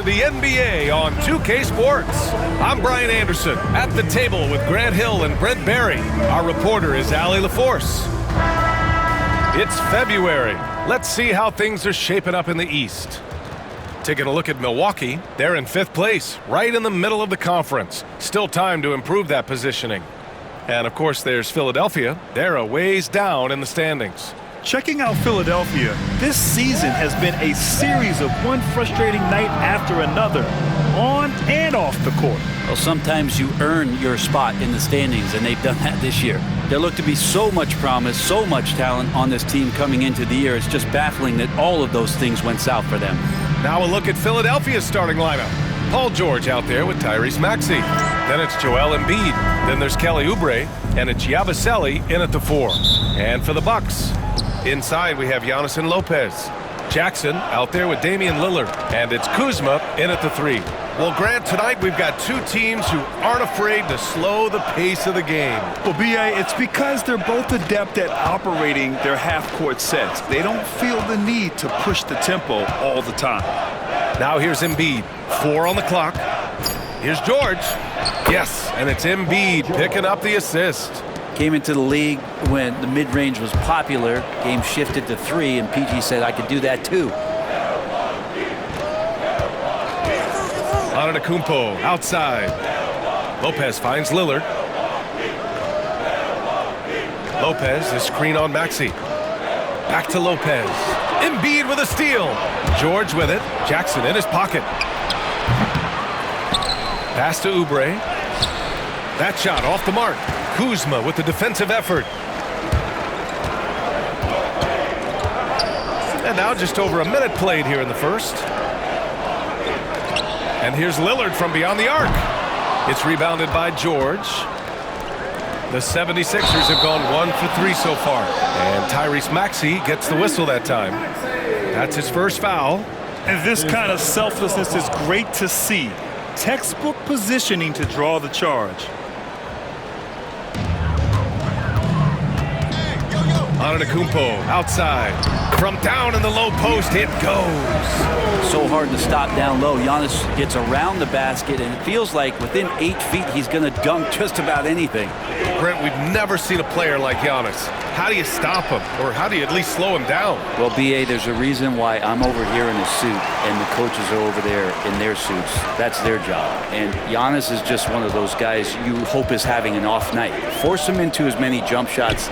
the NBA on 2K Sports. I'm Brian Anderson at the table with Grant Hill and Brent Barry. Our reporter is Allie LaForce. It's February. Let's see how things are shaping up in the East. Taking a look at Milwaukee, they're in 5th place, right in the middle of the conference. Still time to improve that positioning. And of course, there's Philadelphia. They're a ways down in the standings. Checking out Philadelphia, this season has been a series of one frustrating night after another, on and off the court. Well, sometimes you earn your spot in the standings, and they've done that this year. There looked to be so much promise, so much talent on this team coming into the year. It's just baffling that all of those things went south for them. Now a look at Philadelphia's starting lineup. Paul George out there with Tyrese Maxey. Then it's Joel Embiid. Then there's Kelly Oubre, and it's Yabusele in at the 4. And for the Bucks, inside we have Giannis and Lopez. Jackson out there with Damian Lillard, and it's Kuzma in at the 3. Well, Grant, tonight we've got two teams who aren't afraid to slow the pace of the game. Well, B.A., it's because they're both adept at operating their half-court sets. They don't feel the need to push the tempo all the time. Now here's Embiid. 4 on the clock. Here's George. Yes, and it's Embiid picking up the assist. Came into the league when the mid-range was popular. Game shifted to 3, and PG said, I could do that too. Antetokounmpo outside. Lopez finds Lillard. Lopez, the screen on Maxey. Back to Lopez. Embiid with a steal. George with it. Jackson in his pocket. Pass to Oubre. That shot off the mark. Kuzma with the defensive effort. And now just over a minute played here in the first. And here's Lillard from beyond the arc. It's rebounded by George. The 76ers have gone 1 for 3 so far. And Tyrese Maxey gets the whistle that time. That's his first foul. And this kind of selflessness is great to see. Textbook positioning to draw the charge. Antetokounmpo outside. From down in the low post, it goes. So hard to stop down low. Giannis gets around the basket, and it feels like within 8 feet, he's going to dunk just about anything. Brent, we've never seen a player like Giannis. How do you stop him? Or how do you at least slow him down? Well, B.A., there's a reason why I'm over here in a suit, and the coaches are over there in their suits. That's their job. And Giannis is just one of those guys you hope is having an off night. Force him into as many jump shots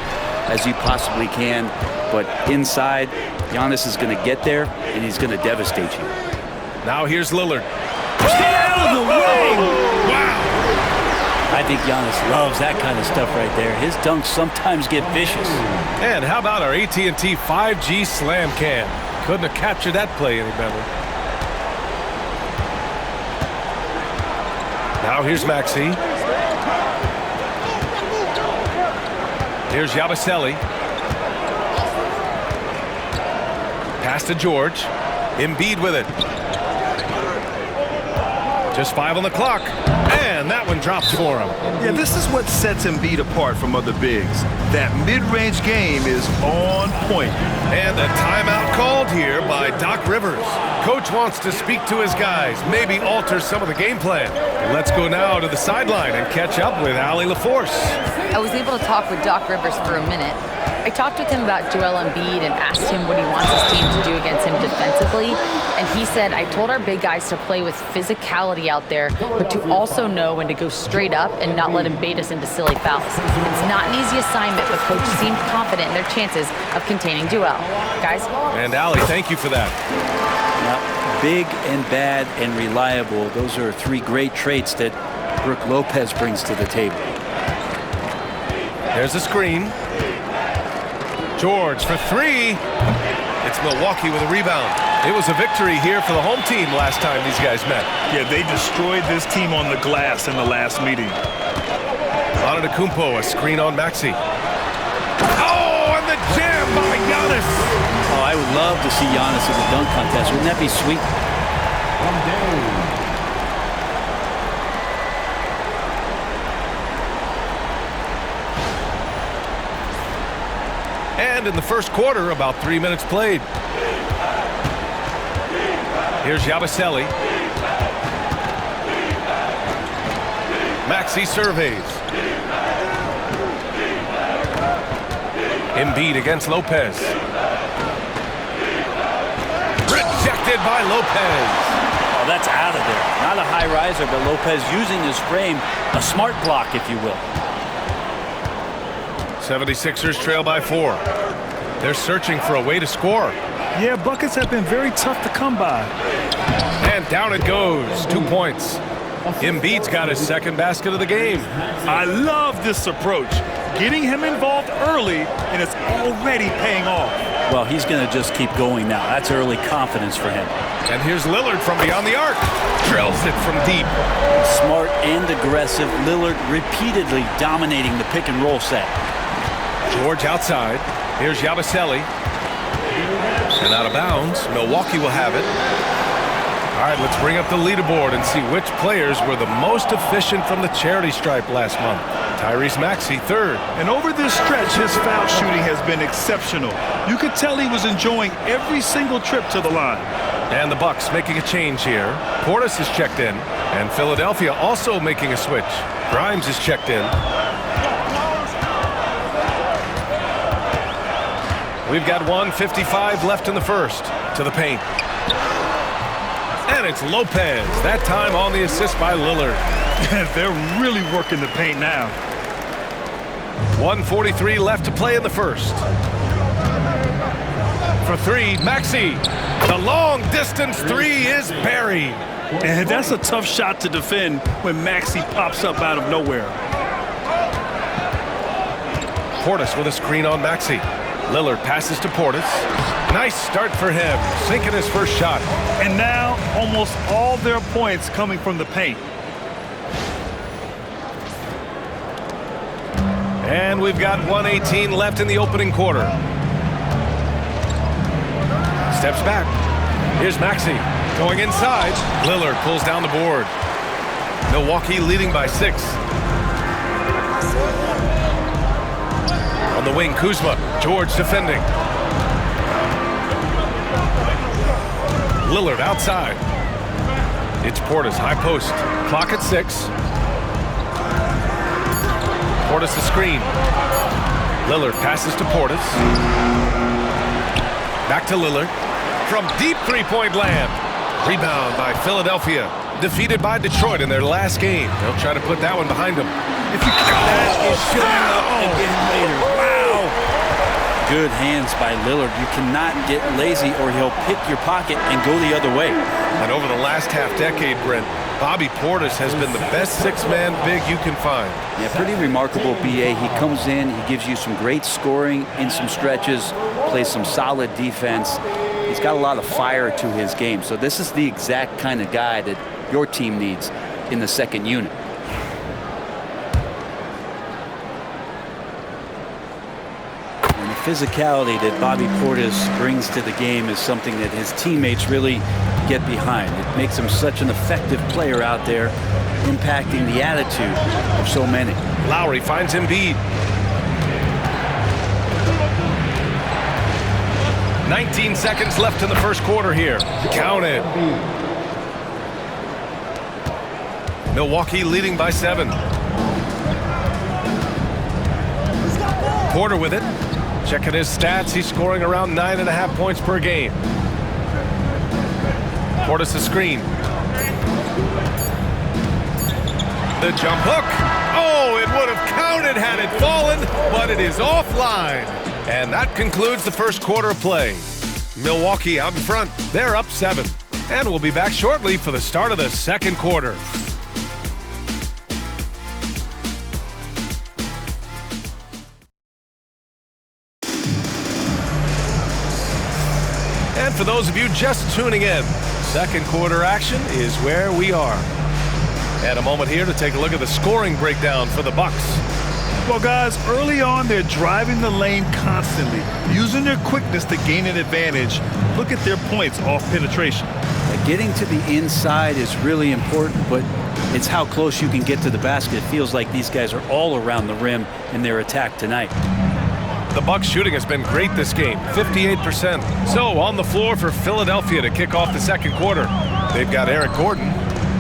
as you possibly can, but inside, Giannis is going to get there, and he's going to devastate you. Now here's Lillard. Get out of the way! Wow! I think Giannis loves that kind of stuff right there. His dunks sometimes get vicious. And how about our AT&T 5G Slam Cam? Couldn't have captured that play any better. Now here's Maxey. Here's Yabusele. Pass to George. Embiid with it. Just 5 on the clock. And that one drops for him. Yeah, this is what sets Embiid apart from other bigs. That mid-range game is on point. And a timeout called here by Doc Rivers. Coach wants to speak to his guys, maybe alter some of the game plan. Let's go now to the sideline and catch up with Allie LaForce. I was able to talk with Doc Rivers for a minute. I talked with him about Joel Embiid and asked him what he wants his team to do against him defensively. And he said, I told our big guys to play with physicality out there, but to also know when to go straight up and not let him bait us into silly fouls. It's not an easy assignment, but coach seemed confident in their chances of containing Joel. Guys? And Allie, thank you for that. Now, big and bad and reliable, those are 3 great traits that Brook Lopez brings to the table. There's a screen. George for 3. It's Milwaukee with a rebound. It was a victory here for the home team last time these guys met. Yeah, they destroyed this team on the glass in the last meeting. Antetokounmpo, a screen on Maxey. Oh, and the jam by Giannis. Oh, I would love to see Giannis in the dunk contest. Wouldn't that be sweet? And in the first quarter, about 3 minutes played. Here's Yabusele. Maxey surveys. Embiid against Lopez. Rejected by Lopez. Oh, that's out of there. Not a high riser, but Lopez using his frame, a smart block, if you will. 76ers trail by 4. They're searching for a way to score. Yeah, buckets have been very tough to come by. And down it goes. 2 points. Embiid's got his second basket of the game. I love this approach. Getting him involved early, and it's already paying off. Well, he's going to just keep going now. That's early confidence for him. And here's Lillard from beyond the arc. Drills it from deep. Smart and aggressive. Lillard repeatedly dominating the pick and roll set. George outside. Here's Yabusele. And out of bounds. Milwaukee will have it. All right, let's bring up the leaderboard and see which players were the most efficient from the charity stripe last month. Tyrese Maxey, third. And over this stretch, his foul shooting has been exceptional. You could tell he was enjoying every single trip to the line. And the Bucks making a change here. Portis is checked in. And Philadelphia also making a switch. Grimes is checked in. We've got 1:55 left in the first. To the paint. And it's Lopez. That time on the assist by Lillard. They're really working the paint now. 1:43 left to play in the first. For three, Maxey. The long distance three is buried. And that's a tough shot to defend when Maxey pops up out of nowhere. Portis with a screen on Maxey. Lillard passes to Portis. Nice start for him, sinking his first shot. And now almost all their points coming from the paint. And we've got 1:18 left in the opening quarter. Steps back. Here's Maxey going inside. Lillard pulls down the board. Milwaukee leading by 6. On the wing, Kuzma. George defending. Lillard outside. It's Portis, high post. Clock at 6. Portis the screen. Lillard passes to Portis. Back to Lillard. From deep three-point land. Rebound by Philadelphia. Defeated by Detroit in their last game. They'll try to put that one behind them. If you That is showing up again later. Wow. Good hands by Lillard. You cannot get lazy or he'll pick your pocket and go the other way. And over the last half-decade, Brent, Bobby Portis has been the best six-man big you can find. Yeah, pretty remarkable, B.A. He comes in, he gives you some great scoring in some stretches, plays some solid defense. He's got a lot of fire to his game. So this is the exact kind of guy that your team needs in the second unit. And the physicality that Bobby Portis brings to the game is something that his teammates really get behind. It makes him such an effective player out there, impacting the attitude of so many. Lowry finds Embiid. 19 seconds left in the first quarter here. Count it. Milwaukee leading by 7. Porter with it. Checking his stats. He's scoring around 9.5 points per game. Portis a screen. The jump hook. Oh, it would have counted had it fallen, but it is offline. And that concludes the first quarter of play. Milwaukee out in front. They're up 7. And we'll be back shortly for the start of the second quarter. And for those of you just tuning in, second quarter action is where we are. And a moment here to take a look at the scoring breakdown for the Bucks. Well, guys, early on, they're driving the lane constantly, using their quickness to gain an advantage. Look at their points off penetration. Getting to the inside is really important, but it's how close you can get to the basket. It feels like these guys are all around the rim in their attack tonight. The Bucks shooting has been great this game, 58%. So on the floor for Philadelphia to kick off the second quarter, they've got Eric Gordon,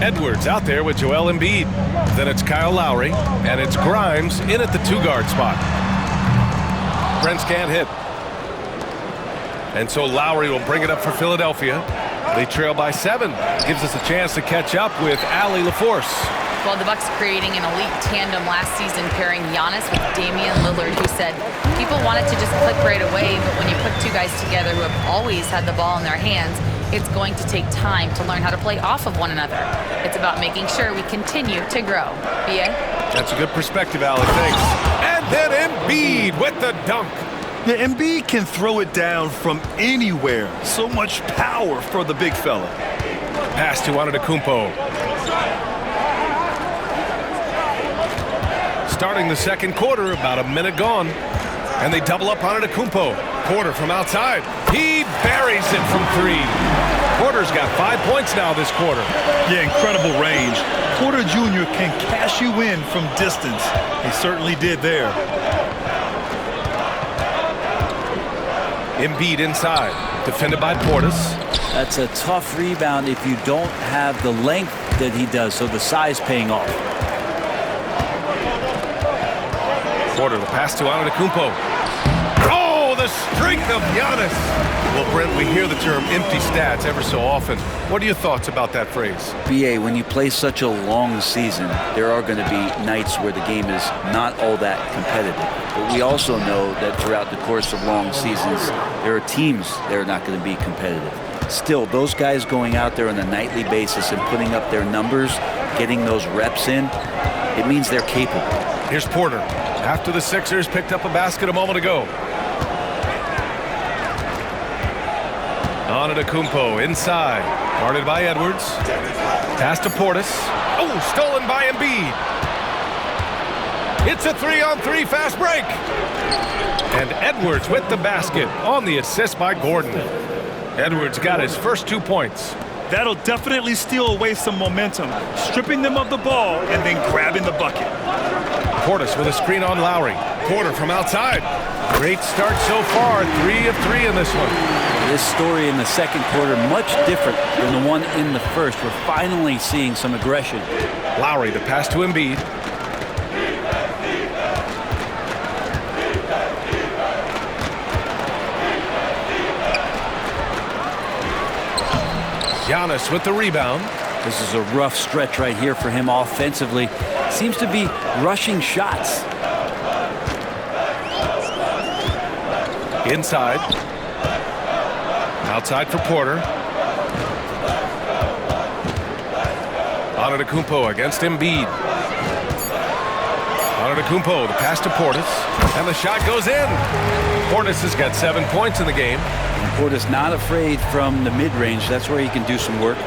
Edwards out there with Joel Embiid. Then it's Kyle Lowry, and it's Grimes in at the 2-guard spot. Brents can't hit. And so Lowry will bring it up for Philadelphia. They trail by 7. Gives us a chance to catch up with Allie LaForce. Well, the Bucks creating an elite tandem last season, pairing Giannis with Damian Lillard, who said people wanted to just click right away, but when you put two guys together who have always had the ball in their hands, it's going to take time to learn how to play off of one another. It's about making sure we continue to grow. B.A.? That's a good perspective, Allie. Thanks. And then Embiid with the dunk. Yeah, Embiid can throw it down from anywhere. So much power for the big fella. Pass to Antetokounmpo. Starting the second quarter, about a minute gone. And they double up on Antetokounmpo. Porter from outside. He buries it from 3. Porter's got 5 points now this quarter. Yeah, incredible range. Porter Jr. can cash you in from distance. He certainly did there. Embiid inside. Defended by Portis. That's a tough rebound if you don't have the length that he does, so the size paying off. Porter, the pass to Antetokounmpo. Oh, the strength of Giannis. Well, Brent, we hear the term empty stats ever so often. What are your thoughts about that phrase? BA, when you play such a long season, there are going to be nights where the game is not all that competitive. But we also know that throughout the course of long seasons, there are teams that are not going to be competitive. Still, those guys going out there on a nightly basis and putting up their numbers, getting those reps in, it means they're capable. Here's Porter. After the Sixers picked up a basket a moment ago. Antetokounmpo inside. Guarded by Edwards. Pass to Portis. Oh, stolen by Embiid. It's a 3-on-3 fast break. And Edwards with the basket on the assist by Gordon. Edwards got his first 2 points. That'll definitely steal away some momentum, stripping them of the ball and then grabbing the bucket. Portis with a screen on Lowry. Porter from outside. Great start so far. 3 of 3 in this one. This story in the second quarter much different than the one in the first. We're finally seeing some aggression. Lowry, the pass to Embiid. Giannis with the rebound. This is a rough stretch right here for him offensively. Seems to be rushing shots. Inside. Outside for Porter. Antetokounmpo against Embiid. Antetokounmpo, the pass to Portis. And the shot goes in. Portis has got 7 points in the game. And Portis not afraid from the mid-range. That's where he can do some work.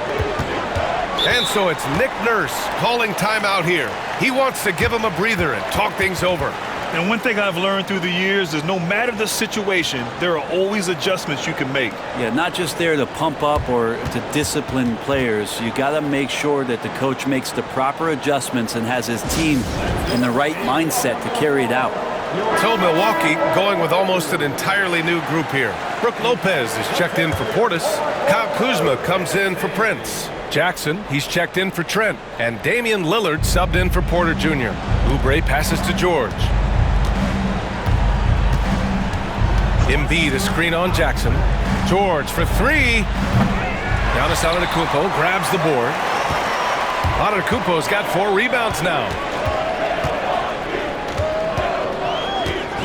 And so it's Nick Nurse calling timeout here. He wants to give him a breather and talk things over. And one thing I've learned through the years is no matter the situation, there are always adjustments you can make. Yeah, not just there to pump up or to discipline players. You got to make sure that the coach makes the proper adjustments and has his team in the right mindset to carry it out. So Milwaukee going with almost an entirely new group here. Brook Lopez is checked in for Portis. Kyle Kuzma comes in for Prince. Jackson, he's checked in for Trent. And Damian Lillard subbed in for Porter Jr. Oubre passes to George. Embiid, a screen on Jackson. George for 3. Giannis Antetokounmpo grabs the board. Antetokounmpo's got 4 rebounds now.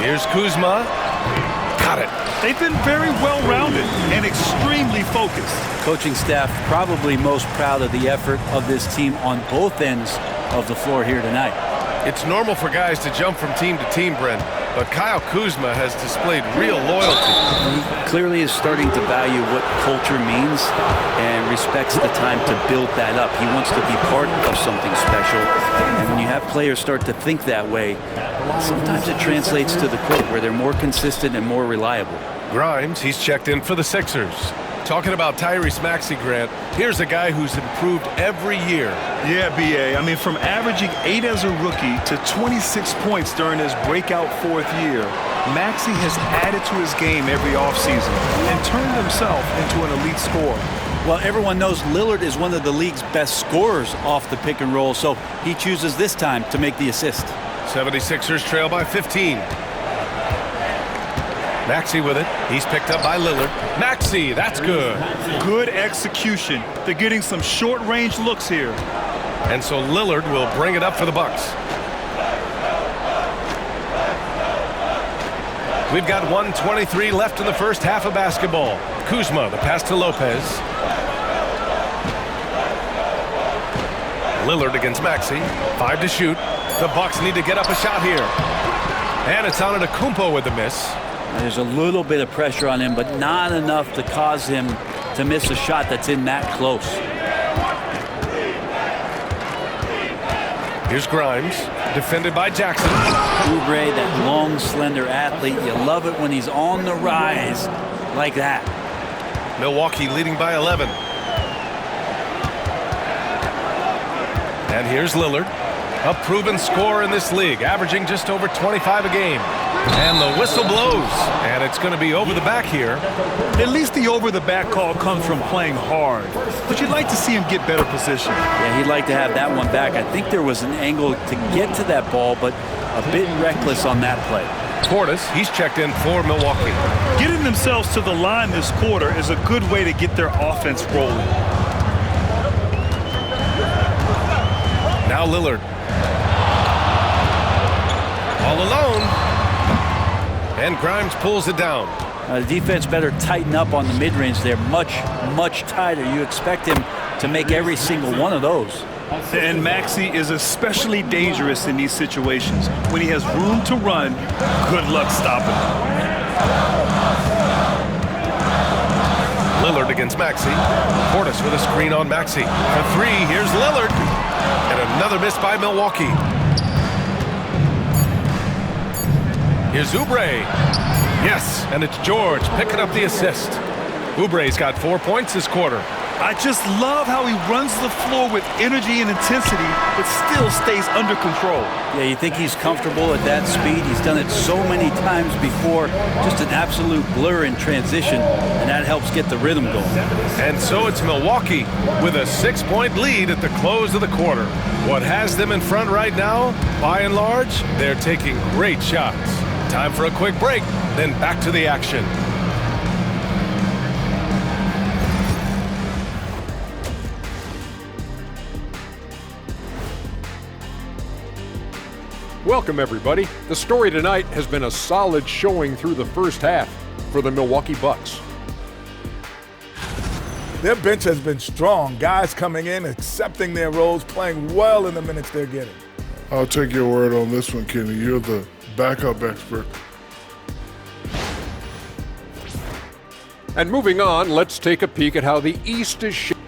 Here's Kuzma. Got it. They've been very well-rounded and extremely focused. Coaching staff probably most proud of the effort of this team on both ends of the floor here tonight. It's normal for guys to jump from team to team, Brent, but Kyle Kuzma has displayed real loyalty. He clearly is starting to value what culture means and respects the time to build that up. He wants to be part of something special. And when you have players start to think that way, sometimes it translates to the court where they're more consistent and more reliable. Grimes, he's checked in for the Sixers. Talking about Tyrese Maxey, Grant, here's a guy who's improved every year. Yeah, B.A. I mean, from averaging 8 as a rookie to 26 points during his breakout 4th year, Maxey has added to his game every offseason and turned himself into an elite scorer. Well, everyone knows Lillard is one of the league's best scorers off the pick and roll, so he chooses this time to make the assist. 76ers trail by 15. Maxey with it. He's picked up by Lillard. Maxey, that's good. Good execution. They're getting some short-range looks here. And so Lillard will bring it up for the Bucks. We've got 1:23 left in the first half of basketball. Kuzma, the pass to Lopez. Lillard against Maxey. 5 to shoot. The Bucks need to get up a shot here. And it's Antetokounmpo with the miss. There's a little bit of pressure on him, but not enough to cause him to miss a shot that's in that close. Here's Grimes, defended by Jackson. Oubre, that long, slender athlete. You love it when he's on the rise like that. Milwaukee leading by 11. And here's Lillard, a proven scorer in this league, averaging just over 25 a game. And the whistle blows, and it's going to be over the back here. At least the over-the-back call comes from playing hard, but you'd like to see him get better position. Yeah, he'd like to have that one back. I think there was an angle to get to that ball, but a bit reckless on that play. Portis, he's checked in for Milwaukee. Getting themselves to the line this quarter is a good way to get their offense rolling. Now Lillard. All alone. And Grimes pulls it down. The defense better tighten up on the mid-range there. Much, much tighter. You expect him to make every single one of those. And Maxey is especially dangerous in these situations. When he has room to run, good luck stopping him. Lillard against Maxey. Portis with a screen on Maxey. For 3, here's Lillard. And another miss by Milwaukee. Here's Oubre. Yes, and it's George picking up the assist. Oubre's got 4 points this quarter. I just love how he runs the floor with energy and intensity, but still stays under control. Yeah, you think he's comfortable at that speed. He's done it so many times before. Just an absolute blur in transition, and that helps get the rhythm going. And so it's Milwaukee with a 6-point lead at the close of the quarter. What has them in front right now, by and large, they're taking great shots. Time for a quick break, then back to the action. Welcome, everybody. The story tonight has been a solid showing through the first half for the Milwaukee Bucks. Their bench has been strong. Guys coming in, accepting their roles, playing well in the minutes they're getting. I'll take your word on this one, Kenny. You're the backup expert. And moving on, let's take a peek at how the East is shaped.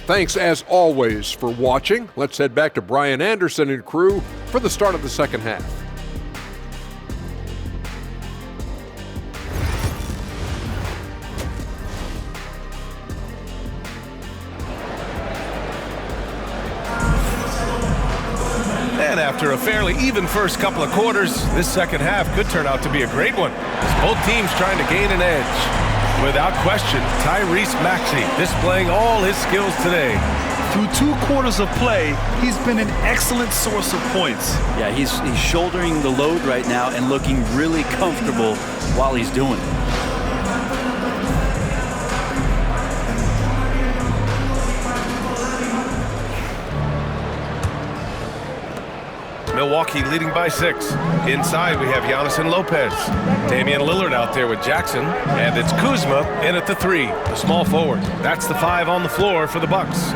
Thanks, as always, for watching. Let's head back to Brian Anderson and crew for the start of the second half. And after a fairly even first couple of quarters, this second half could turn out to be a great one, as both teams trying to gain an edge. Without question, Tyrese Maxey displaying all his skills today. Through 2 quarters of play, he's been an excellent source of points. Yeah, he's shouldering the load right now and looking really comfortable while he's doing it. Milwaukee leading by 6. Inside we have Giannis and Lopez. Damian Lillard out there with Jackson. And it's Kuzma in at the 3, the small forward. That's the 5 on the floor for the Bucks.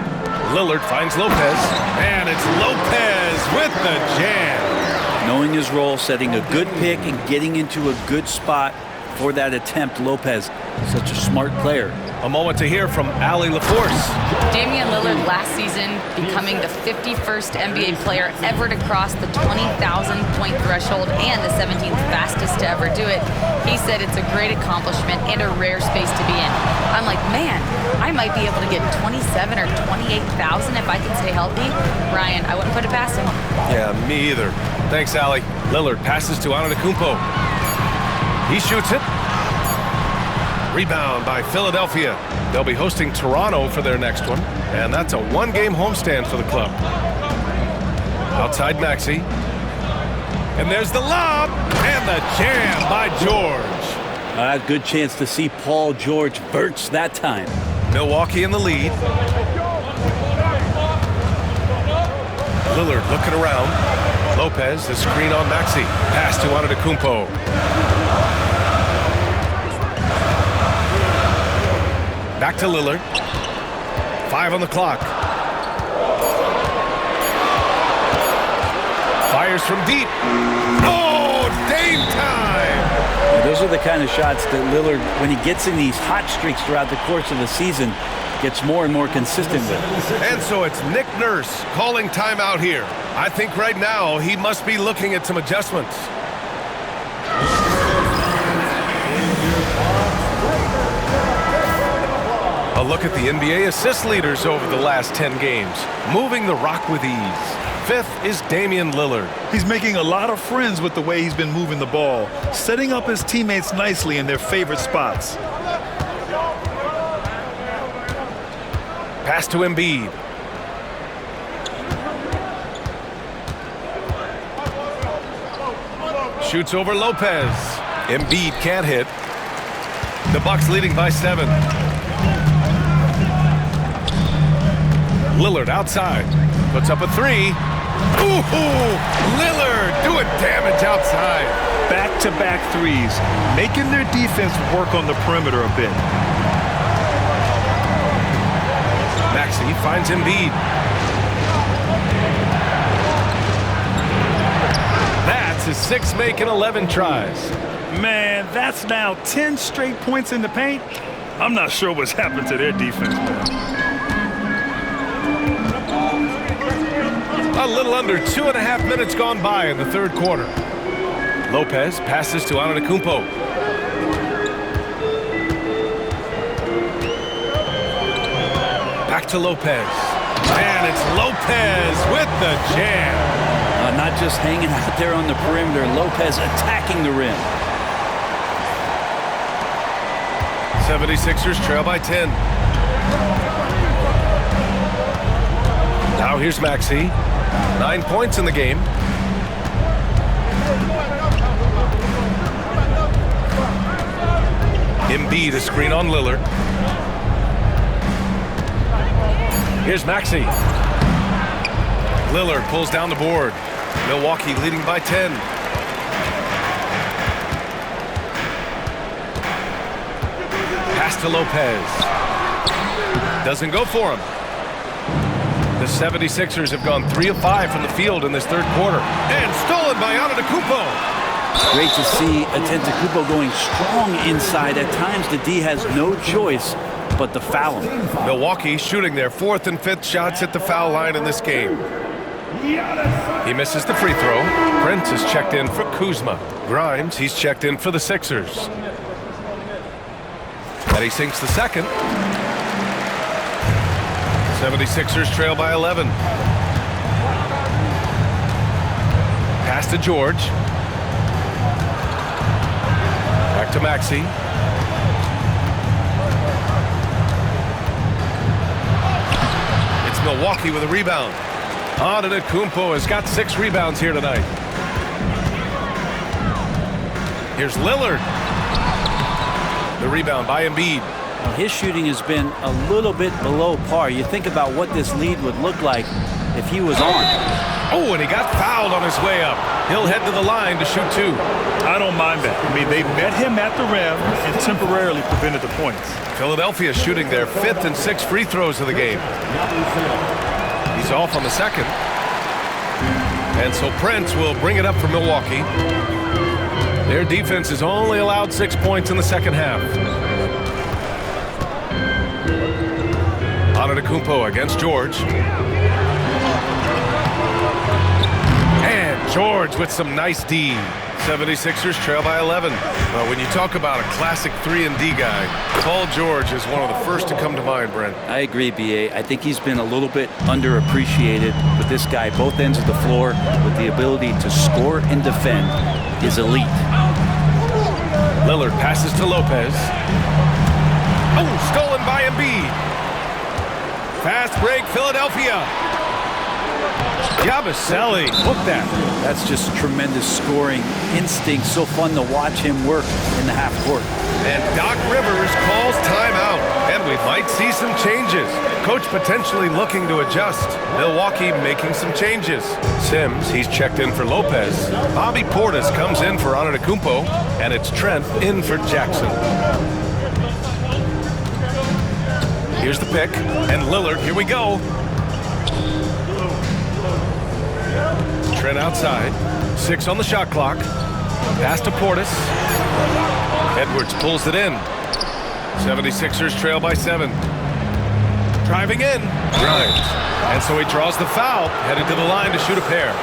Lillard finds Lopez. And it's Lopez with the jam. Knowing his role, setting a good pick, and getting into a good spot for that attempt. Lopez, such a smart player. A moment to hear from Allie LaForce. Damian Lillard last season becoming the 51st NBA player ever to cross the 20,000-point threshold and the 17th fastest to ever do it. He said it's a great accomplishment and a rare space to be in. I'm like, man, I might be able to get 27 or 28,000 if I can stay healthy. Ryan, I wouldn't put it past him. Yeah, me either. Thanks, Allie. Lillard passes to Antetokounmpo. He shoots it. Rebound by Philadelphia. They'll be hosting Toronto for their next one, and that's a one-game homestand for the club. Outside Maxey. And there's the lob, and the jam by George. A good chance to see Paul George verts that time. Milwaukee in the lead. Lillard looking around. Lopez, the screen on Maxey. Pass to Antetokounmpo. Back to Lillard. 5 on the clock. Fires from deep. Oh, Dame time! Those are the kind of shots that Lillard, when he gets in these hot streaks throughout the course of the season, gets more and more consistent with. And so it's Nick Nurse calling timeout here. I think right now he must be looking at some adjustments. A look at the NBA assist leaders over the last 10 games, moving the rock with ease. 5th is Damian Lillard. He's making a lot of friends with the way he's been moving the ball, setting up his teammates nicely in their favorite spots. Pass to Embiid. Shoots over Lopez. Embiid can't hit. The Bucks leading by 7. Lillard outside. Puts up a 3. Ooh, Lillard doing damage outside. Back-to-back threes, making their defense work on the perimeter a bit. Maxey finds Embiid. That's his 6th make in 11 tries. Man, that's now 10 straight points in the paint. I'm not sure what's happened to their defense, man. A little under 2.5 minutes gone by in the 3rd quarter. Lopez passes to Antetokounmpo. Back to Lopez. And it's Lopez with the jam. Not just hanging out there on the perimeter, Lopez attacking the rim. 76ers trail by 10. Now here's Maxey. 9 points in the game. Embiid, a screen on Lillard. Here's Maxey. Lillard pulls down the board. Milwaukee leading by 10. Pass to Lopez. Doesn't go for him. The 76ers have gone 3 of 5 from the field in this 3rd quarter. And stolen by Antetokounmpo. Great to see Antetokounmpo going strong inside. At times, the D has no choice but to foul him. Milwaukee shooting their 4th and 5th shots at the foul line in this game. He misses the free throw. Prince is checked in for Kuzma. Grimes, he's checked in for the Sixers. And he sinks the 2nd. 76ers trail by 11. Pass to George. Back to Maxey. It's Milwaukee with a rebound. Antetokounmpo has got 6 rebounds here tonight. Here's Lillard. The rebound by Embiid. His shooting has been a little bit below par. You think about what this lead would look like if he was on. Oh, and he got fouled on his way up. He'll head to the line to shoot 2. I don't mind that. I mean, they met him at the rim and temporarily prevented the points. Philadelphia shooting their 5th and 6th free throws of the game. He's off on the 2nd. And so Prince will bring it up for Milwaukee. Their defense has only allowed 6 points in the 2nd half. Antetokounmpo against George. And George with some nice D. 76ers trail by 11. Well, when you talk about a classic 3-and-D guy, Paul George is one of the first to come to mind, Brent. I agree, B.A. I think he's been a little bit underappreciated, but this guy, both ends of the floor, with the ability to score and defend, is elite. Lillard passes to Lopez. Oh, stolen by Embiid. Fast break, Philadelphia. Yabusele, look that. That's just tremendous scoring instinct. So fun to watch him work in the half court. And Doc Rivers calls timeout. And we might see some changes. Coach potentially looking to adjust. Milwaukee making some changes. Sims, he's checked in for Lopez. Bobby Portis comes in for Antetokounmpo. And it's Trent in for Jackson. Here's the pick. And Lillard, here we go. Trent outside. 6 on the shot clock. Pass to Portis. Edwards pulls it in. 76ers trail by 7. Driving in. Grimes. And so he draws the foul. Headed to the line to shoot a pair.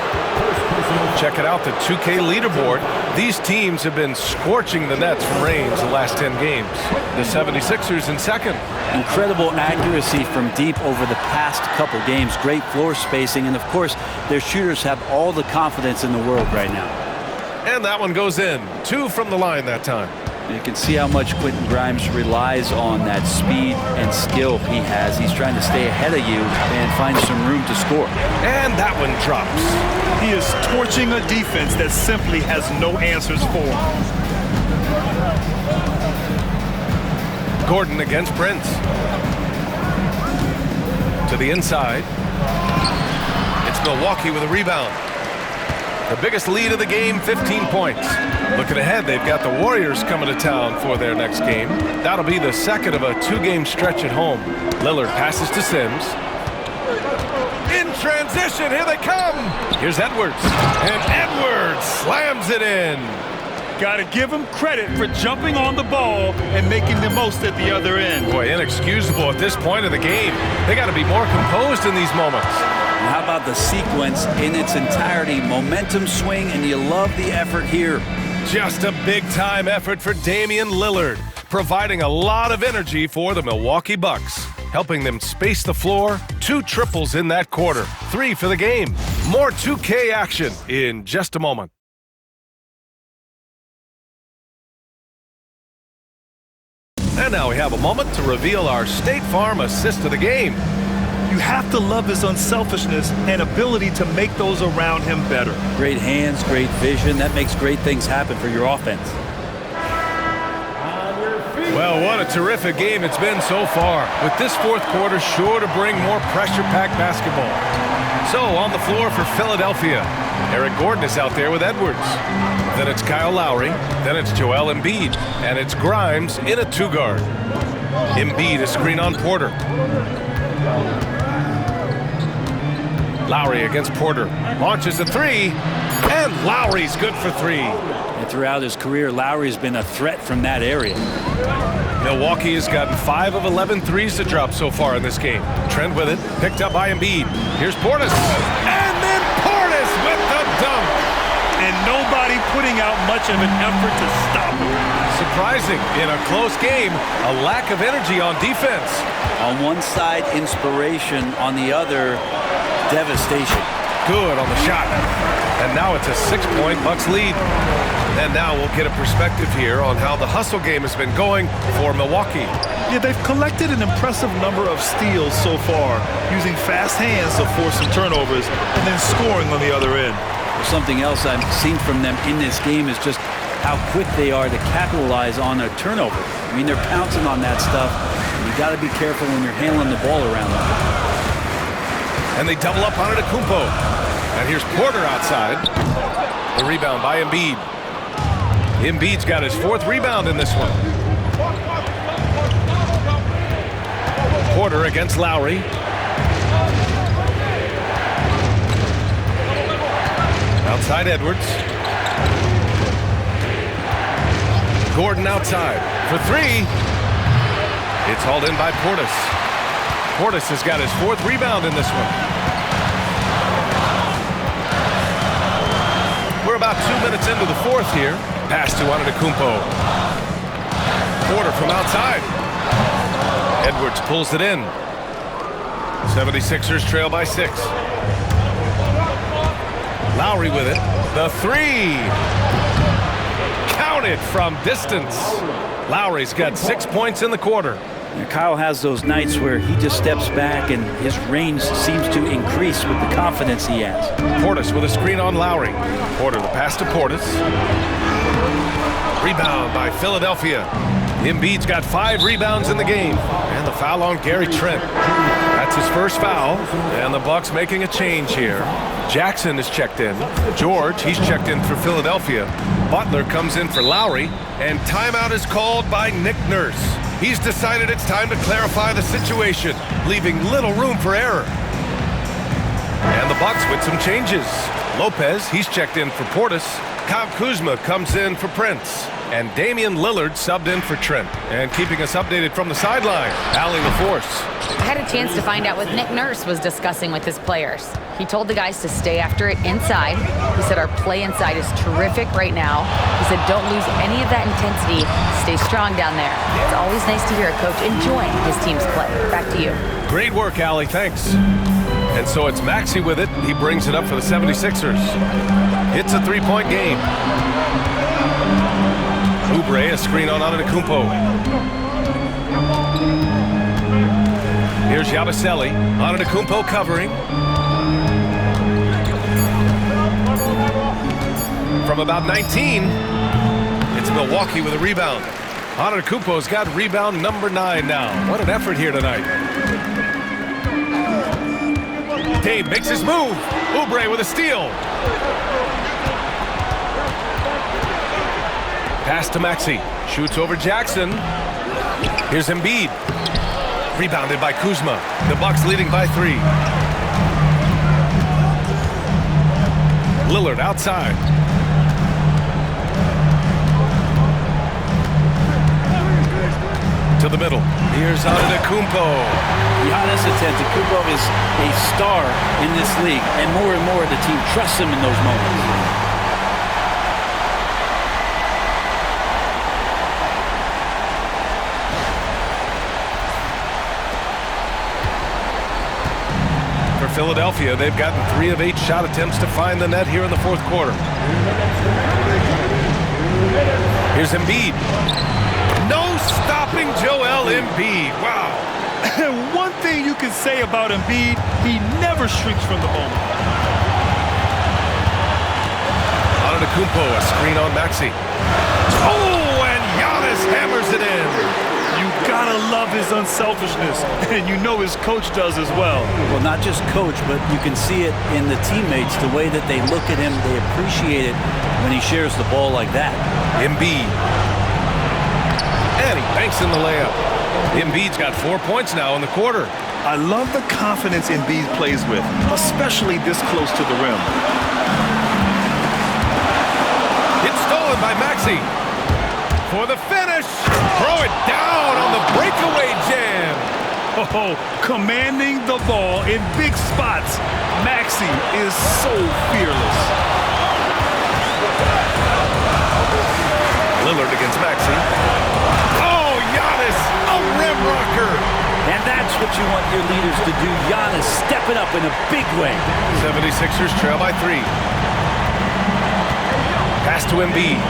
Check it out, the 2K leaderboard. These teams have been scorching the Nets from Reigns the last 10 games. The 76ers in second. Incredible accuracy from deep over the past couple games. Great floor spacing. And, of course, their shooters have all the confidence in the world right now. And that one goes in. 2 from the line that time. You can see how much Quentin Grimes relies on that speed and skill he has. He's trying to stay ahead of you and find some room to score. And that one drops. He is torching a defense that simply has no answers for him. Gordon against Prince. To the inside. It's Milwaukee with a rebound. The biggest lead of the game, 15 points. Looking ahead, they've got the Warriors coming to town for their next game. That'll be the second of a 2-game stretch at home. Lillard passes to Sims. In transition, here they come. Here's Edwards. And Edwards slams it in. Got to give him credit for jumping on the ball and making the most at the other end. Boy, inexcusable at this point of the game. They got to be more composed in these moments. And how about the sequence in its entirety? Momentum swing, and you love the effort here. Just a big-time effort for Damian Lillard, providing a lot of energy for the Milwaukee Bucks, helping them space the floor. 2 triples in that quarter, 3 for the game. More 2K action in just a moment. And now we have a moment to reveal our State Farm assist of the game. You have to love his unselfishness and ability to make those around him better. Great hands, great vision. That makes great things happen for your offense. Well, what a terrific game it's been so far, with this fourth quarter sure to bring more pressure-packed basketball. So, on the floor for Philadelphia, Eric Gordon is out there with Edwards. Then it's Kyle Lowry, then it's Joel Embiid, and it's Grimes in a 2-guard. Embiid a screen on Porter. Lowry against Porter. Launches a 3, and Lowry's good for 3. And throughout his career, Lowry's been a threat from that area. Milwaukee has gotten 5 of 11 threes to drop so far in this game. Trent with it, picked up by Embiid. Here's Portis, and then Portis with the dunk. And nobody putting out much of an effort to stop him. Surprising, in a close game, a lack of energy on defense. On one side, inspiration. On the other, devastation. Good on the shot. And now it's a 6-point Bucks lead. And now we'll get a perspective here on how the hustle game has been going for Milwaukee. Yeah, they've collected an impressive number of steals so far, using fast hands to force some turnovers and then scoring on the other end. Something else I've seen from them in this game is just how quick they are to capitalize on a turnover. I mean, they're pouncing on that stuff. You got to be careful when you're handling the ball around them. And they double up on Antetokounmpo. And here's Porter outside. The rebound by Embiid. Embiid's got his 4th rebound in this one. Porter against Lowry. Outside Edwards. Gordon outside for 3. It's hauled in by Portis. Portis has got his 4th rebound in this one. We're about 2 minutes into the 4th here. Pass to Antetokounmpo. Porter from outside. Edwards pulls it in. 76ers trail by 6. Lowry with it. The 3. Counted from distance. Lowry's got 6 points in the quarter. And Kyle has those nights where he just steps back and his range seems to increase with the confidence he has. Portis with a screen on Lowry. Porter the pass to Portis. Rebound by Philadelphia. Embiid's got 5 rebounds in the game. And the foul on Gary Trent. That's his first foul. And the Bucks making a change here. Jackson is checked in. George, he's checked in for Philadelphia. Butler comes in for Lowry. And timeout is called by Nick Nurse. He's decided it's time to clarify the situation, leaving little room for error. And the Bucks with some changes. Lopez, he's checked in for Portis. Kyle Kuzma comes in for Prince. And Damian Lillard subbed in for Trent. And keeping us updated from the sideline, Allie LaForce. I had a chance to find out what Nick Nurse was discussing with his players. He told the guys to stay after it inside. He said our play inside is terrific right now. He said don't lose any of that intensity. Stay strong down there. It's always nice to hear a coach enjoying his team's play. Back to you. Great work, Allie. Thanks. And so it's Maxey with it. He brings it up for the 76ers. It's a 3-point game. Oubre, a screen on Antetokounmpo. Here's Yabusele. Antetokounmpo covering. From about 19, it's Milwaukee with a rebound. Antetokounmpo's got rebound number 9 now. What an effort here tonight. Dave makes his move. Oubre with a steal. Pass to Maxey. Shoots over Jackson. Here's Embiid. Rebounded by Kuzma. The Bucks leading by 3. Lillard outside. To the middle. Here's Antetokounmpo. Giannis Antetokounmpo is a star in this league, and more the team trusts him in those moments. For Philadelphia, they've gotten 3 of 8 shot attempts to find the net here in the 4th quarter. Here's Embiid. No stopping Joel Embiid. Wow. One thing you can say about Embiid, he never shrinks from the moment. Antetokounmpo, a screen on Maxey. Oh, and Giannis hammers it in. You gotta love his unselfishness, and you know his coach does as well. Well, not just coach, but you can see it in the teammates, the way that they look at him. They appreciate it when he shares the ball like that. Embiid. And he banks in the layup. Embiid's got 4 points now in the quarter. I love the confidence Embiid plays with, especially this close to the rim. It's stolen by Maxey. For the finish. Throw it down on the breakaway jam. Oh, commanding the ball in big spots. Maxey is so fearless. Lillard against Maxey. Oh, Giannis, a rim rocker. And that's what you want your leaders to do. Giannis stepping up in a big way. 76ers trail by 3. Pass to Embiid.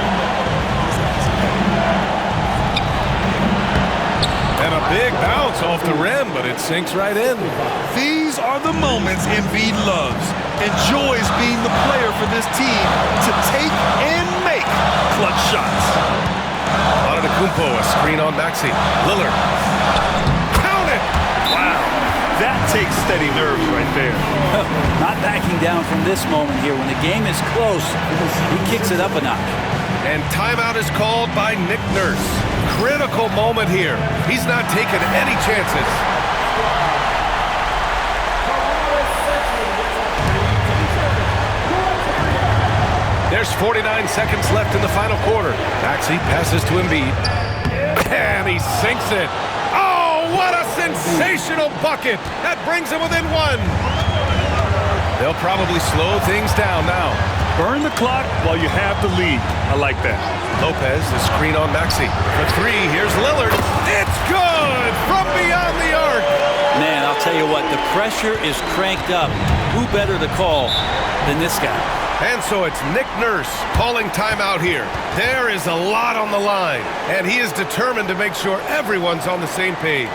And a big bounce off the rim, but it sinks right in. These are the moments Embiid loves. Enjoys being the player for this team to take and make clutch shots. Antetokounmpo, a screen on Maxey. Lillard. Count it! Wow, that takes steady nerves right there. Not backing down from this moment here. When the game is close, he kicks it up a notch. And timeout is called by Nick Nurse. Critical moment here. He's not taking any chances. There's 49 seconds left in the final quarter. Maxey passes to Embiid. And he sinks it. Oh, what a sensational bucket. That brings him within 1. They'll probably slow things down now. Burn the clock while you have the lead. I like that. Lopez, the screen on Maxey. For 3, here's Lillard. It's good from beyond the arc. Man, I'll tell you what, the pressure is cranked up. Who better to call than this guy? And so it's Nick Nurse calling timeout here. There is a lot on the line, and he is determined to make sure everyone's on the same page.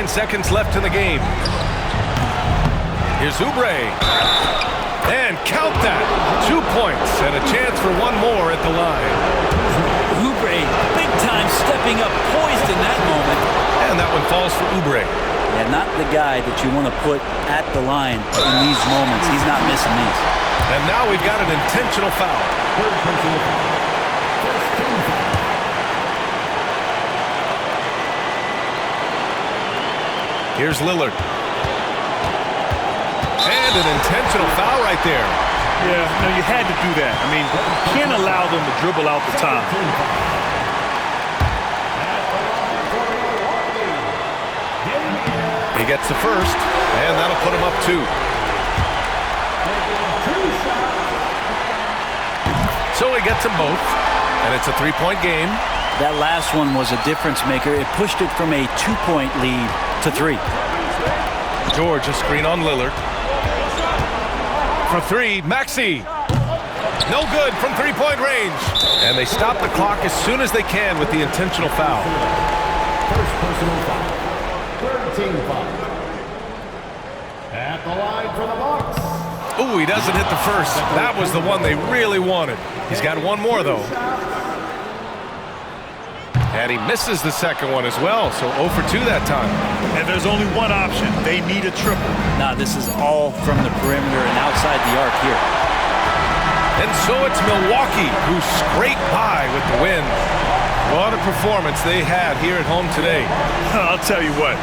Seconds left in the game. Here's Oubre. And count that. 2 points and a chance for one more at the line. Oubre, big time stepping up, poised in that moment. And that one falls for Oubre. Yeah, not the guy that you want to put at the line in these moments. He's not missing these. And now we've got an intentional foul. Here's Lillard. And an intentional foul right there. Yeah, no, you had to do that. I mean, you can't allow them to dribble out the time. He gets the first, and that'll put him up 2. So he gets them both, and it's a 3-point game. That last one was a difference maker. It pushed it from a 2-point lead to 3. George, a screen on Lillard. For 3, Maxey. No good from 3-point range. And they stop the clock as soon as they can with the intentional foul. First personal foul. 13 foul. At the line for the Bucks. Ooh, he doesn't hit the first. That was the one they really wanted. He's got one more, though. And he misses the second one as well, so 0 for 2 that time. And there's only one option. They need a triple. Now, this is all from the perimeter and outside the arc here. And so it's Milwaukee who scraped by with the win. What a performance they had here at home today. I'll tell you what,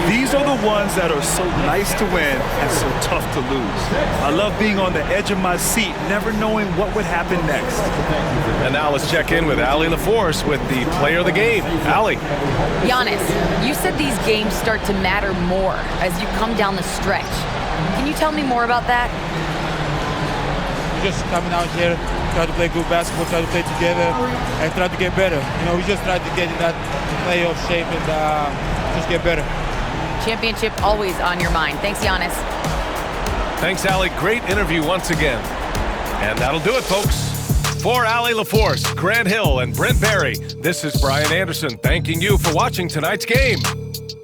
these are the ones that are so nice to win and so tough to lose. I love being on the edge of my seat, never knowing what would happen next. And now let's check in with Allie LaForce with the player of the game. Allie. Giannis, you said these games start to matter more as you come down the stretch. Can you tell me more about that? We're just coming out here, try to play good basketball, try to play together, and try to get better. You know, we just try to get in that playoff shape and just get better. Championship always on your mind. Thanks, Giannis. Thanks, Allie. Great interview once again. And that'll do it, folks. For Allie LaForce, Grant Hill, and Brent Barry, this is Brian Anderson thanking you for watching tonight's game.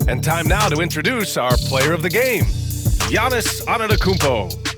And time now to introduce our player of the game, Giannis Antetokounmpo.